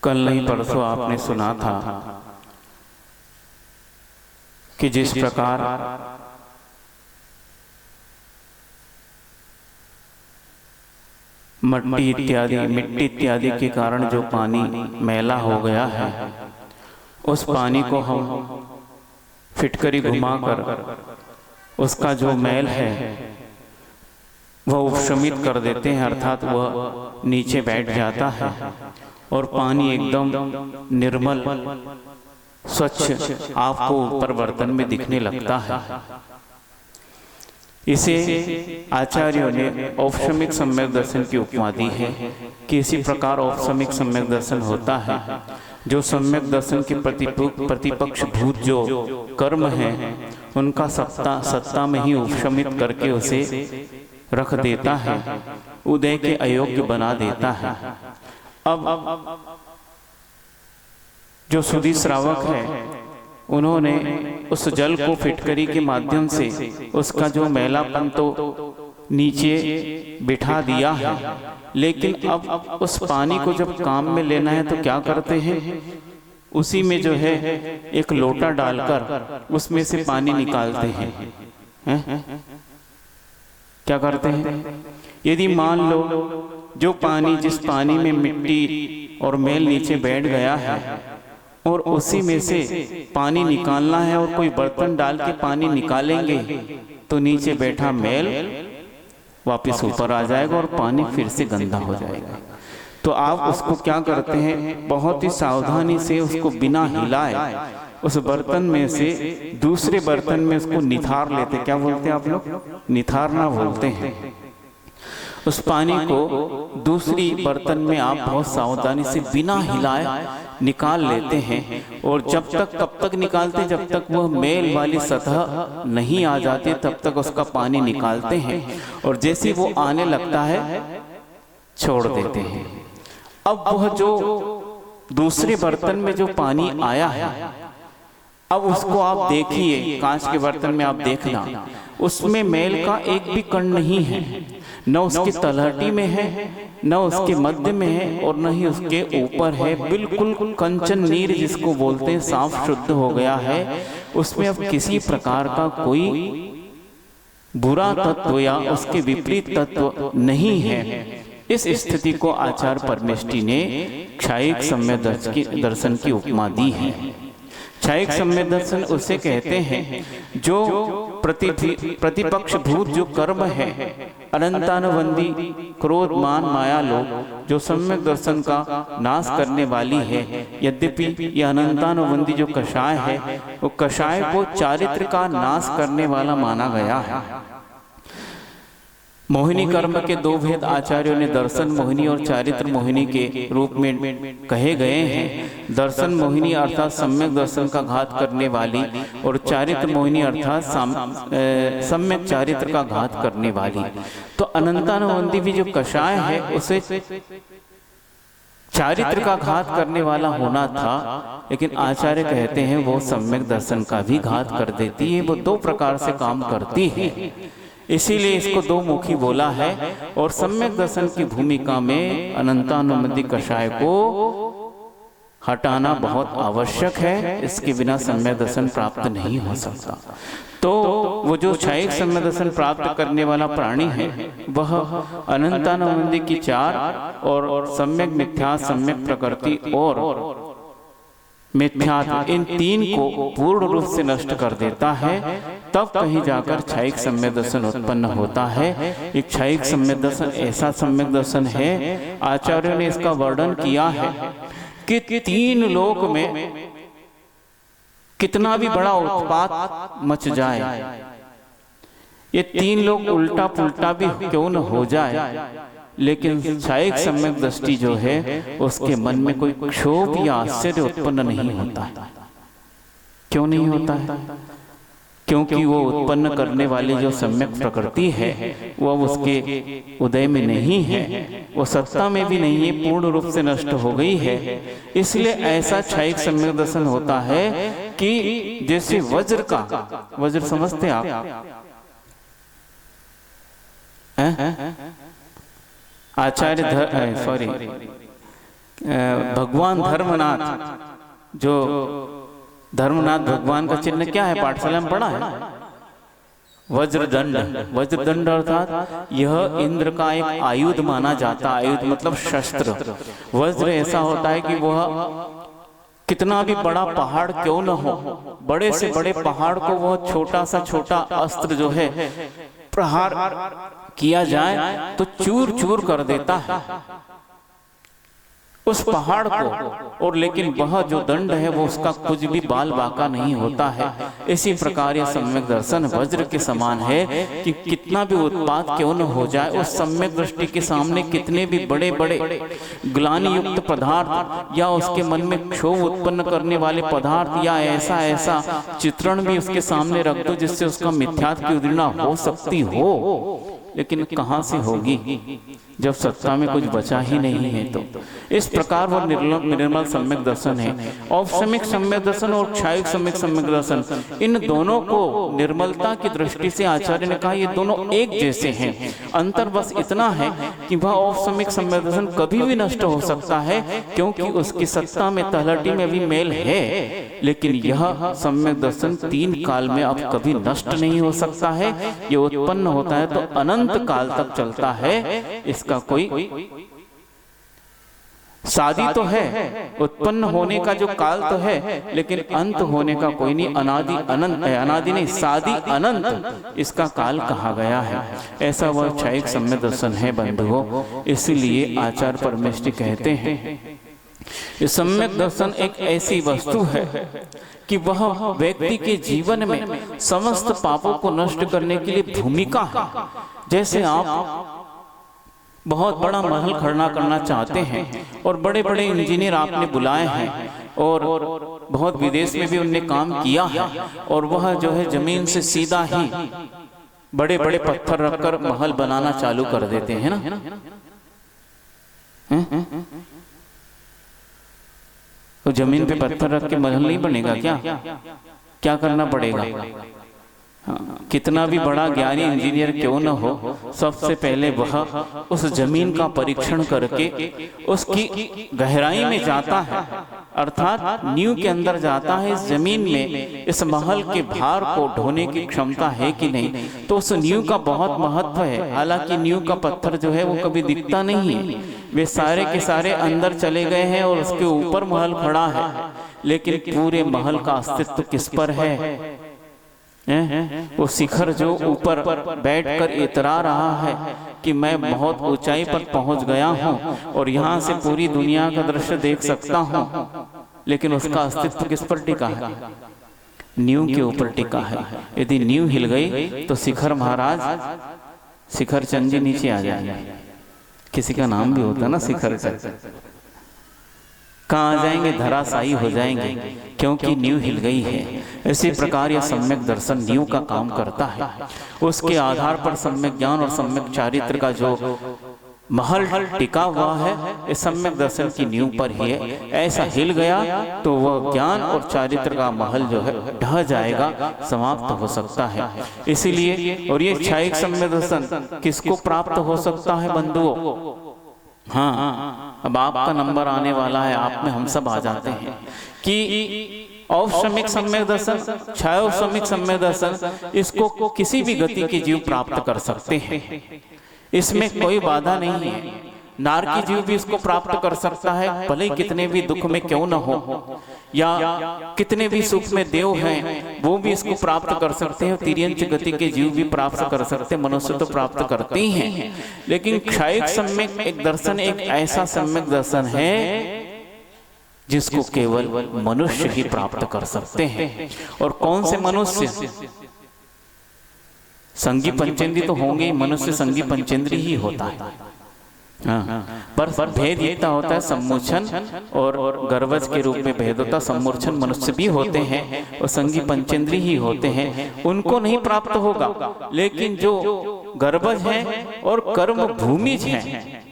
कल नहीं परसों आपने सुना था कि जिस प्रकार मिट्टी इत्यादि के कारण जो पानी मैला हो गया है, उस पानी को हम फिटकरी घुमाकर उसका जो मैल है वह उपशमित कर देते हैं, अर्थात वह नीचे बैठ जाता है और पानी एकदम निर्मल स्वच्छ आपको ऊपर बर्तन में दिखने लगता है। इसे आचार्यों ने औपशमिक सम्यक दर्शन की उपमा दी है कि इसी प्रकार औपशमिक सम्यक दर्शन होता है जो सम्यक दर्शन के प्रतिपक्ष भूत जो कर्म हैं उनका सत्ता में ही उपशमित करके उसे रख देता है, उदय के अयोग्य बना देता है। अब जो सुधी श्रावक है उन्होंने उस जल को फिटकरी के माध्यम से उसका जो मैलापन तो नीचे बिठा दिया है, लेकिन अब उस पानी को जब काम में लेना है तो क्या करते हैं, उसी में जो है एक लोटा डालकर उसमें से पानी निकालते हैं। क्या करते हैं? यदि मान लो जो पानी, जिस पानी में मिट्टी और मैल नीचे बैठ गया है और उसी में से पानी निकालना है और कोई बर्तन डाल के पानी निकालेंगे तो नीचे बैठा मैल वापस ऊपर आ जाएगा और पानी फिर से गंदा हो जाएगा। तो आप उसको क्या करते हैं, बहुत ही सावधानी से उसको बिना हिलाए उस बर्तन में से दूसरे बर्तन में उसको निथार लेते। क्या बोलते हैं आप लोग? निथारना बोलते हैं। उस पानी को दूसरी बर्तन में आप बहुत सावधानी से बिना हिलाए निकाल लेते हैं और कब तक निकालते, जब तक वह मैल वाली सतह नहीं आ जाती तब तक उसका पानी निकालते हैं और जैसे वो आने लगता है छोड़ देते हैं। अब वह जो दूसरे बर्तन में जो पानी आया है, अब उसको आप देखिए, कांच के बर्तन में आप देखना, उसमें मैल का एक भी कण नहीं है, न उसकी तलहटी में है, न उसके मध्य में है और न ही उसके ऊपर है। बिल्कुल कंचन नीर जिसको बोलते हैं, साफ शुद्ध हो गया है। उसमें अब किसी प्रकार का कोई बुरा तत्व या उसके विपरीत तत्व नहीं है। इस स्थिति को आचार्य परमेष्टि ने क्षायिक सम्यक दर्शन की उपमा दी है। क्षायिक सम्यक दर्शन उसे कहते हैं जो प्रतिपक्ष भूत जो कर्म है, अनंतानुबंधी क्रोध मान माया लोग जो सम्यक दर्शन का नाश करने वाली है। यद्यपि यह अनंतानुबंधी जो कषाय है वो कषाय को चारित्र का नाश करने वाला माना गया है। मोहिनी कर्म के दो भेद आचार्यों ने दर्शन मोहिनी और चारित्र मोहिनी के रूप में कहे गए हैं। दर्शन मोहिनी अर्थात सम्यक दर्शन का घात करने वाली और चारित्र मोहिनी अर्थात सम्यक चारित्र का घात करने वाली। तो अनंतानुबंधी भी जो कषाय है उसे चारित्र का घात करने वाला होना था, लेकिन आचार्य कहते हैं वो सम्यक दर्शन का भी घात कर देती है। वो दो प्रकार से काम करती है, इसीलिए इसको दो मुखी बोला है। और सम्यक दर्शन की भूमिका में अनंतानुबंधी कषाय को हटाना बहुत आवश्यक है, इसके बिना सम्यक दर्शन प्राप्त नहीं हो सकता। तो वो जो क्षायिक सम्यक दर्शन प्राप्त करने वाला प्राणी है वह अनंतानुबंधी की चार और सम्यक मिथ्या, सम्यक प्रकृति और मिथ्यात्व, इन तीन को पूर्ण रूप से नष्ट कर देता है। तब कहीं जाकर क्षायिक सम्यक दर्शन उत्पन्न होता है। एक क्षायिक सम्यक दर्शन ऐसा सम्यक दर्शन है, आचार्यों ने इसका वर्णन किया है कि तीन लोक में कितना भी बड़ा उत्पात मच जाए, ये तीन लोग उल्टा पुल्टा भी क्यों न हो जाए, लेकिन क्षायिक सम्यक दृष्टि जो है उसके मन में कोई क्षोभ या आश्चर्य उत्पन्न नहीं होता है। क्यों नहीं होता है? क्योंकि वो उत्पन्न करने वाली जो सम्यक प्रकृति है वो अब उसके उदय में नहीं है, वो सत्ता में भी नहीं है, पूर्ण रूप से नष्ट हो गई है। इसलिए ऐसा क्षायिक सम्यक दर्शन होता है कि जैसे वज्र का, वज्र समझते आप? आचार्य भगवान धर्मनाथ, जो धर्मनाथ भगवान का चिन्ह क्या है, पाठशाला में पढ़ा है, वज्रदंड। वज्रदंड अर्थात यह इंद्र का एक आयुध माना जाता है। आयुध मतलब शस्त्र। वज्र ऐसा होता है कि वह कितना भी बड़ा पहाड़ क्यों न हो, बड़े से बड़े पहाड़ को वह छोटा सा छोटा अस्त्र जो है प्रहार किया जाए तो चूर चूर कर देता है उस पहाड़ को। और लेकिन वह जो दंड है वो उसका कुछ भी बाल बाका नहीं होता है। इसी प्रकार यह सम्यक दर्शन वज्र के समान है कि कितना भी उत्पात क्यों न हो जाए, उस सम्यक दृष्टि के सामने कितने भी बड़े बड़े ग्लानि युक्त पदार्थ या उसके मन में क्षोभ उत्पन्न करने वाले पदार्थ या ऐसा ऐसा चित्रण भी उसके सामने रख दो जिससे उसका मिथ्यात्व की उद्दीपना हो सकती हो, लेकिन कहां से होगी जब सत्ता में कुछ बचा ही नहीं है। तो इस प्रकार वह निर्मल सम्यक दर्शन है। औपशमिक सम्यक दर्शन और क्षायिक सम्यक दर्शन, इन दोनों को निर्मलता की दृष्टि से आचार्य ने कहा ये दोनों एक जैसे हैं। अंतर बस इतना है कि वह औपशमिक सम्यक दर्शन कभी भी नष्ट हो सकता है क्योंकि उसकी सत्ता में तलहटी में भी मेल है, लेकिन यह सम्यक दर्शन 3 काल में अब कभी नष्ट नहीं हो सकता है। ये उत्पन्न होता है तो अनंत काल तक चलता है। इसका कोई शादी तो है, उत्पन्न होने का जो काल तो है, लेकिन अंत होने का कोई नहीं। अनादि अनंत है, अनादि नहीं, शादी अनंत इसका काल कहा गया है। ऐसा वह क्षायिक सम्यक दर्शन है बंधुओं। इसीलिए आचार्य परमेष्ठी कहते हैं ये सम्यक दर्शन एक ऐसी वस्तु है कि वह व्यक्ति के जीवन में समस्त पापों को नष्ट करने के लिए भूमिका है। जैसे आप बहुत बड़ा महल खड़ा करना चाहते हैं और बड़े बड़े इंजीनियर आपने बुलाए हैं और बहुत विदेश में भी उनने काम किया है, और वह जो है जमीन से सीधा ही बड़े बड़े पत्थर रखकर महल बनाना चालू कर देते हैं ना। तो जमीन पे पत्थर रख के महल नहीं बनेगा क्या? क्या करना पड़ेगा? हाँ, कितना भी बड़ा ज्ञानी इंजीनियर क्यों न हो, सबसे पहले वह उस जमीन का परीक्षण करके उसकी गहराई में जाता है, अर्थात नींव के अंदर जाता है। इस जमीन में इस महल के भार को ढोने की क्षमता है कि नहीं, तो उस नींव का बहुत महत्व है। हालांकि नींव का पत्थर जो है वो कभी दिखता नहीं है, वे सारे के सारे अंदर चले गए हैं और उसके ऊपर महल खड़ा है, लेकिन पूरे महल का अस्तित्व किस पर है? वो शिखर जो ऊपर बैठकर इतरा रहा है कि मैं बहुत ऊंचाई पर पहुंच गया हूं और यहां से पूरी दुनिया का दृश्य देख सकता हूं, लेकिन उसका अस्तित्व किस पर टिका है? नींव के ऊपर टिका है। यदि नींव हिल गई तो शिखर महाराज, शिखर चंद जी नीचे आ जाएंगे। किसी का नाम भी होता ना शिखर चंद, कहाँ आ जाएंगे? धराशायी हो जाएंगे, क्योंकि नींव हिल गई है। इसी प्रकार यह सम्यक दर्शन नींव का काम करता है। उसके आधार पर सम्यक ज्ञान और सम्यक चारित्र का जो महल टिका हुआ है, इस सम्यक दर्शन की नींव पर ही है। ऐसा हिल गया तो वह ज्ञान और चारित्र का महल जो है ढह जाएगा, समाप्त हो सकता है। इसीलिए और ये क्षायिक सम्यक दर्शन किसको प्राप्त हो सकता है बंधुओं? हाँ, अब आपका नंबर आने वाला है, आप में हम सब आ जाते हैं कि औपशमिक सम्यक दर्शन, क्षायोपशमिक सम्यक दर्शन, इसको किसी भी गति के जीव प्राप्त कर सकते हैं, इसमें कोई बाधा नहीं है। नारकी जीव भी इसको प्राप्त कर सकता है, भले कितने भी दुख में क्यों न हो, या कितने भी सुख में देव हैं वो भी इसको प्राप्त कर सकते हैं। तिर्यंच गति के जीव भी प्राप्त कर सकते हैं, मनुष्य तो प्राप्त करते ही हैं। लेकिन क्षायिक सम्यक एक दर्शन एक ऐसा सम्यक दर्शन है जिसको केवल मनुष्य ही प्राप्त कर सकते हैं। और कौन से मनुष्य? संगी पंचेंद्री तो होंगे ही, मनुष्य संगी पंचेंद्री ही होता है। हाँ, पर भेद इतना होता है, सम्मोचन और गर्वज के रूप में भेद होता है। सम्मोचन मनुष्य भी होते हैं और संगी पंचेंद्री ही होते हैं, उनको नहीं प्राप्त होगा। लेकिन जो गर्वज हैं और कर्म भूमिज हैं,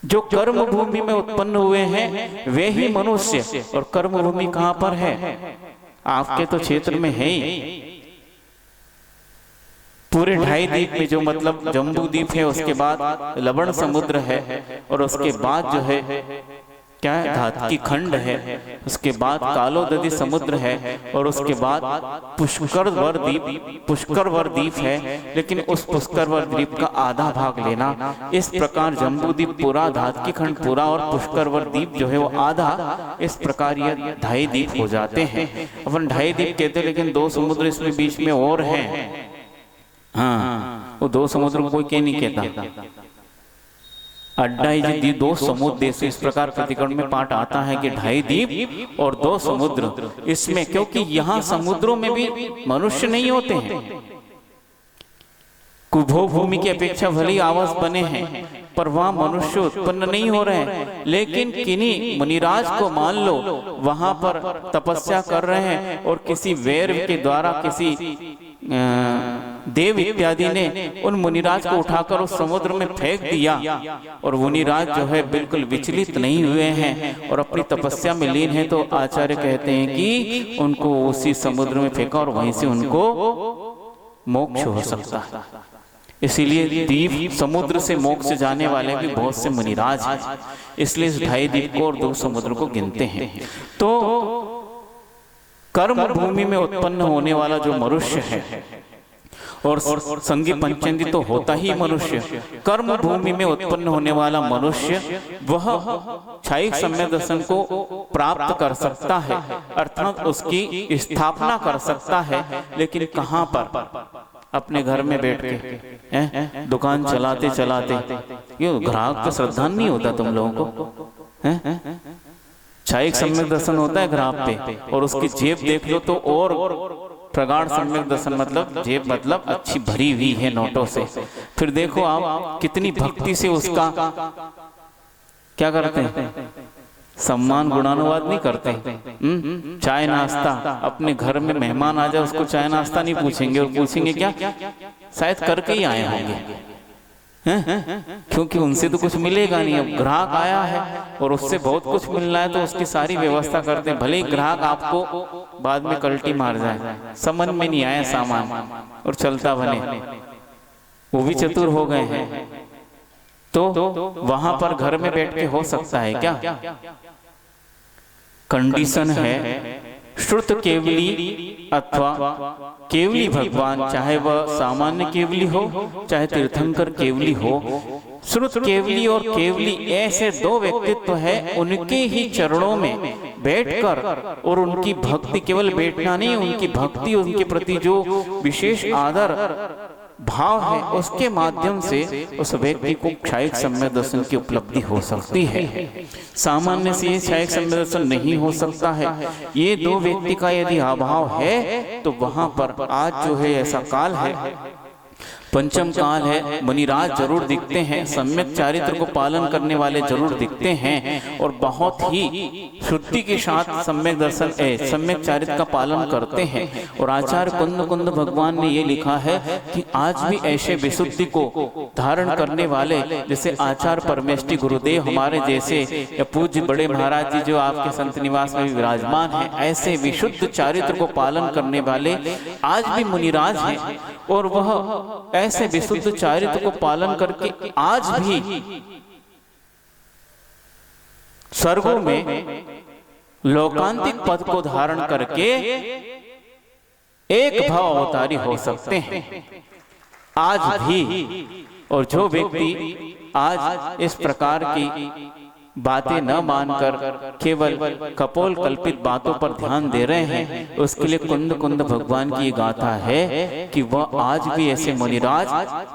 जो कर्म भूमि में उत्पन्न हुए हैं वे ही मनुष्य। और कर्म भूमि कहां पर है? आपके तो क्षेत्र में है ही। पूरे 2.5 द्वीप में जो मतलब जम्बू द्वीप है, उसके बाद लवण समुद्र है, और उसके बाद जो है क्या है, धातकी खंड है, उसके बाद कालोदधी समुद्र है, और उसके बाद पुष्करवर द्वीप है। लेकिन उस पुष्करवर द्वीप का आधा भाग लेना, इस प्रकार जम्बू द्वीप पूरा, धातकी खंड पूरा, और पुष्करवर द्वीप जो है वो आधा, इस प्रकार ये 2.5 द्वीप हो जाते हैं। अपन 2.5 द्वीप कहते हैं, लेकिन 2 समुद्र इसमें बीच में और हैं। हाँ, वो 2 समुद्र को कोई क्या नहीं कहता, अड्डा ही जी 2 समुद्र देश, इस प्रकार प्रतिकरण में पाठ आता है कि 2.5 द्वीप और 2 समुद्र। इसमें क्योंकि यहाँ समुद्रों में भी मनुष्य नहीं होते हैं, कुभो भूमि की अपेक्षा भले आवास बने हैं, पर वहां मनुष्य उत्पन्न नहीं हो रहे हैं। लेकिन किन्हीं मुनिराज को मान लो वहां पर तपस्या कर रहे हैं, और किसी वैर के द्वारा किसी देव इत्यादि ने उन मुनिराज को उठाकर उस समुद्र में फेंक दिया, और मुनिराज जो है बिल्कुल विचलित नहीं हुए हैं और अपनी तपस्या में लीन है। तो आचार्य कहते हैं कि उनको उसी समुद्र में फेंका, और वहीं से उनको मोक्ष हो सकता है। इसीलिए द्वीप समुद्र से मोक्ष जाने वाले भी बहुत से मुनिराज हैं, इसलिए इस 2.5 द्वीप को और 2 समुद्र को गिनते हैं। तो कर्म भूमि में उत्पन्न होने वाला जो मनुष्य है, और संगी पंचेंद्री तो होता ही मनुष्य, कर्म भूमि में उत्पन्न होने वाला मनुष्य वह क्षयिक सम्यक दर्शन को प्राप्त कर सकता है, अर्थात उसकी स्थापना कर सकता है। लेकिन कहाँ पर? अपने घर में बैठ के दुकान चलाते चलाते। क्यों? ग्राहक पे श्रद्धा नहीं होता तुम लोगों को? क्षयिक सम्यक दर्शन होता है ग्राहक पे, और उसकी जेब देख लो तो और प्रगाढ़ सम्यक दर्शन, मतलब जेब मतलब अच्छी भरी हुई है नोटों से। फिर देखो आप कितनी भक्ति से उसका क्या करते हैं, सम्मान गुणानुवाद नहीं करते। चाय नाश्ता, अपने घर में मेहमान आ जाए उसको चाय नाश्ता नहीं पूछेंगे, और पूछेंगे क्या, शायद करके ही आए होंगे, क्योंकि उनसे तो कुछ मिलेगा नहीं। अब ग्राहक आया है और उससे बहुत कुछ मिलना है, तो उसकी सारी व्यवस्था करते हैं। भले ही ग्राहक आपको बाद में कल्टी मार जाए, समझ में नहीं आया सामान और चलता बने, वो भी चतुर हो गए हैं। तो वहां पर घर में बैठ के हो सकता है क्या? कंडीशन है श्रुत केवली अथवा केवली भगवान, चाहे वह सामान्य केवली हो चाहे तीर्थंकर केवली हो। श्रुत केवली और केवली ऐसे 2 व्यक्तित्व है, उनके ही चरणों में बैठकर और उनकी भक्ति, केवल बैठना नहीं, उनकी भक्ति, उनके प्रति जो विशेष आदर भाव है, उसके माध्यम से उस व्यक्ति को क्षयिक सम्यक दर्शन की उपलब्धि हो सकती है। सामान्य से ये क्षयिक सम्यक दर्शन नहीं हो सकता है। ये 2 व्यक्ति का यदि अभाव है तो वहां पर आज जो है ऐसा काल है, पंचम काल है, मुनिराज जरूर दिखते हैं, सम्यक चारित्र को पालन करने वाले जरूर दिखते हैं, और बहुत ही शुद्धि के साथ सम्यक दर्शन सम्यक चारित्र का पालन करते हैं। और आचार्य कुंद कुंद भगवान ने ये लिखा है कि आज भी ऐसे विशुद्धि को धारण करने वाले, जैसे आचार्य परमेष्टि गुरुदेव हमारे जैसे, या पूज्य बड़े महाराज जी जो आपके संत निवास में विराजमान है, ऐसे विशुद्ध चारित्र को पालन करने वाले आज भी मुनिराज हैं। और वह ऐसे विशुद्ध चारित्र को पालन करके आज भी स्वर्गों में लोकांतिक पद को धारण करके एक भाव अवतारी हो सकते हैं आज भी। और जो व्यक्ति आज इस प्रकार की बातें न मानकर केवल कपोल कल्पित बातों पर ध्यान दे रहे हैं, उसके लिए कुंद कुंद भगवान की गाथा है कि वह आज भी ऐसे मुनिराज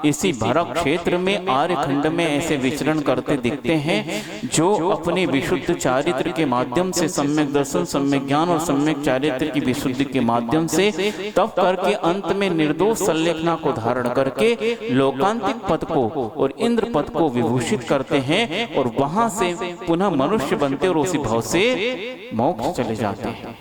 इसी भरत क्षेत्र में आर्यखंड में ऐसे विचरण करते दिखते हैं, जो अपने विशुद्ध चारित्र के माध्यम से सम्यक दर्शन, सम्यक ज्ञान और सम्यक चारित्र की विशुद्धि के माध्यम से तप करके अंत में निर्दोष संलेखना को धारण करके लोकांतिक पद को और इंद्र पद को विभूषित करते हैं, और वहां से पुनः मनुष्य बनते और उसी भाव से मोक्ष चले जाते हैं।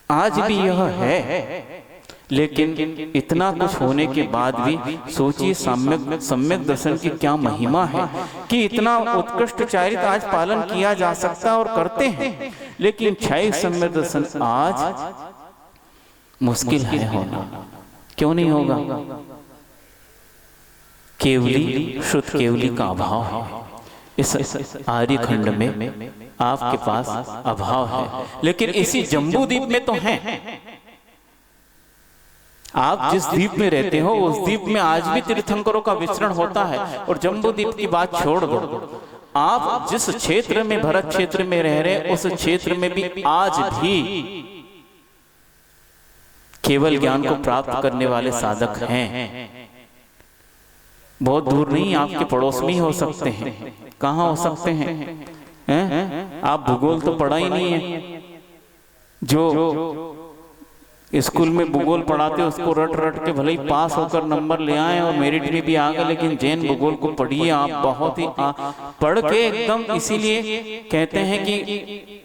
आज भी यह है। लेकिन इतना कुछ होने के बाद भी सोचिए सम्यक दर्शन की क्या महिमा है कि इतना उत्कृष्ट चारित्र आज पालन किया जा सकता है और करते हैं, लेकिन क्षयिक सम्यक दर्शन आज मुश्किल है होना। क्यों नहीं होगा? केवली शुद्ध केवली का अभाव है। इस आर्यखंड में आपके पास अभाव है, लेकिन इसी जम्बू द्वीप में तो है। आप जिस द्वीप में रहते हो उस द्वीप में आज भी तीर्थंकरों का विचरण होता है। और जम्बू द्वीप की बात छोड़ दो, आप जिस क्षेत्र में भरत क्षेत्र में रह रहे उस क्षेत्र में भी आज भी केवल ज्ञान को प्राप्त करने वाले साधक हैं। बहुत दूर नहीं, आपके पड़ोस में ही हो सकते हैं। कहाँ हो सकते हैं? आप भूगोल तो पढ़ा ही नहीं है। जो स्कूल में भूगोल पढ़ाते उसको रट रट के भले ही पास होकर नंबर ले आए और मेरिट में भी आ गए, लेकिन जैन भूगोल को पढ़िए आप, बहुत ही पढ़ के एकदम। इसीलिए कहते हैं कि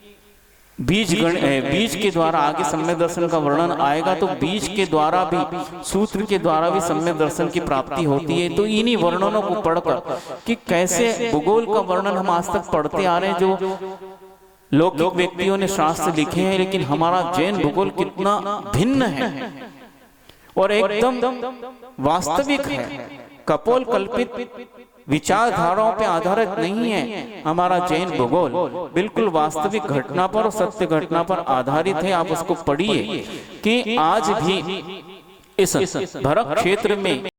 बीज के द्वारा आगे सम्यक दर्शन का वर्णन आएगा, तो बीज के द्वारा भी, सूत्र के द्वारा भी सम्यक दर्शन की प्राप्ति होती है। तो इन्हीं वर्णनों को पढ़कर कि कैसे भूगोल का वर्णन हम आज तक पढ़ते आ रहे हैं, जो लौकिक व्यक्तियों ने शास्त्र लिखे हैं, लेकिन हमारा जैन भूगोल कितना भिन्न है और एकदम वास्तविक है, कपोल कल्पित विचारधाराओं पे आधारित नहीं है। हमारा जैन भूगोल बिल्कुल वास्तविक घटना पर और सत्य घटना पर आधारित है। आप उसको पढ़िए कि आज भी इस भरत क्षेत्र में